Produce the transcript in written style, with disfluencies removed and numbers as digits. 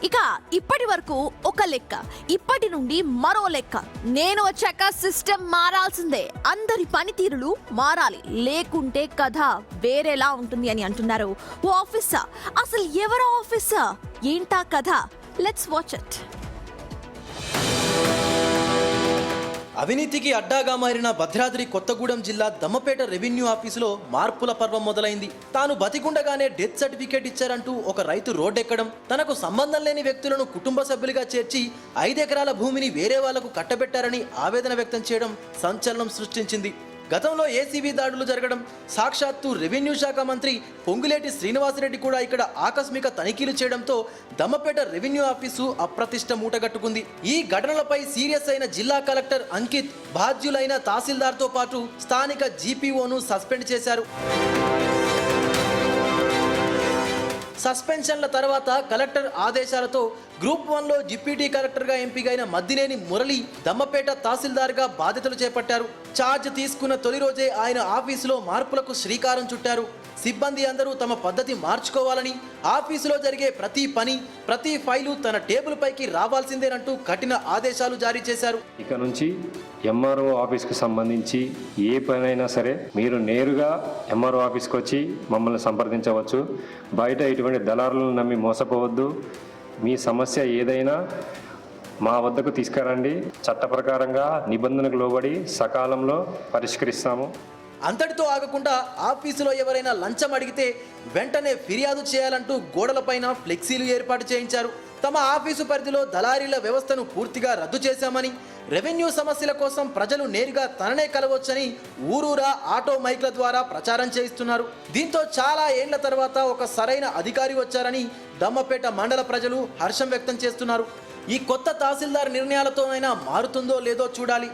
ఇక ఇప్పటి వరకు ఒక లెక్క, ఇప్పటి నుండి మరో లెక్క. నేను వచ్చాక సిస్టమ్ మారాల్సిందే, అందరి పనితీరులు మారాలి, లేకుంటే కథ వేరేలా ఉంటుంది అని అంటున్నారు ఓ ఆఫీసర్. అసలు ఎవరో ఆఫీసర్, ఏంటా కథ? Let's watch it. అవినీతికి అడ్డాగా మారిన భద్రాద్రి కొత్తగూడెం జిల్లా దమ్మపేట రెవెన్యూ ఆఫీసులో మార్పుల పర్వం మొదలైంది. తాను బతికుండగానే డెత్ సర్టిఫికేట్ ఇచ్చారంటూ ఒక రైతు రోడ్డెక్కడం, తనకు సంబంధం లేని వ్యక్తులను కుటుంబ సభ్యులుగా చేర్చి 5 ఎకరాల భూమిని వేరే వాళ్లకు కట్టబెట్టారని ఆవేదన వ్యక్తం చేయడం సంచలనం సృష్టించింది. గతంలో ఏసీబీ దాడులు జరగడం, సాక్షాత్తు రెవెన్యూ శాఖ మంత్రి పొంగులేటి శ్రీనివాసరెడ్డి కూడా ఇక్కడ ఆకస్మిక తనిఖీలు చేయడంతో దమ్మపేట రెవెన్యూ ఆఫీసు అప్రతిష్ట మూటగట్టుకుంది. ఈ ఘటనలపై సీరియస్ అయిన జిల్లా కలెక్టర్ అంకిత్ బాధ్యులైన తహసీల్దార్తో పాటు స్థానిక జీపీఓను సస్పెండ్ చేశారు. సస్పెన్షన్ల తర్వాత కలెక్టర్ ఆదేశాలతో గ్రూప్ 1లో డిప్యూటీ కలెక్టర్గా ఎంపికైన మద్దినేని మురళి దమ్మపేట తహసీల్దార్గా బాధ్యతలు చేపట్టారు. ఛార్జ్ తీసుకున్న తొలి రోజే ఆయన ఆఫీసులో మార్పులకు శ్రీకారం చుట్టారు. సిబ్బంది అందరూ తమ పద్ధతి మార్చుకోవాలని, ఆఫీసులో జరిగే ప్రతి పని, ప్రతి ఫైలు తన టేబుల్ పైకి రావాల్సిందేనంటూ కఠిన ఆదేశాలు జారీ చేశారు. ఇక నుంచి ఎంఆర్ఓ ఆఫీస్కి సంబంధించి ఏ పనైనా సరే మీరు నేరుగా ఎంఆర్ఓ ఆఫీస్కి వచ్చి మమ్మల్ని సంప్రదించవచ్చు. బయట ఇటువంటి దళారులను నమ్మి మోసపోవద్దు. మీ సమస్య ఏదైనా మా వద్దకు తీసుకురండి. చట్ట ప్రకారంగా నిబంధనకు లోబడి సకాలంలో పరిష్కరిస్తాము. అంతటితో ఆగకుండా ఆఫీసులో ఎవరైనా లంచం అడిగితే వెంటనే ఫిర్యాదు చేయాలంటూ గోడలపైన ఫ్లెక్సీలు ఏర్పాటు చేయించారు. తమ ఆఫీసు పరిధిలో దళారీల వ్యవస్థను పూర్తిగా రద్దు చేశామని, రెవెన్యూ సమస్యల కోసం ప్రజలు నేరుగా తననే కలవచ్చని ఊరూరా ఆటో మైక్ల ద్వారా ప్రచారం చేయిస్తున్నారు. దీంతో చాలా ఏళ్ల తర్వాత ఒక సరైన అధికారి వచ్చారని దమ్మపేట మండల ప్రజలు హర్షం వ్యక్తం చేస్తున్నారు. ఈ కొత్త తహసీల్దార్ నిర్ణయాలతోనైనా మారుతుందో లేదో చూడాలి.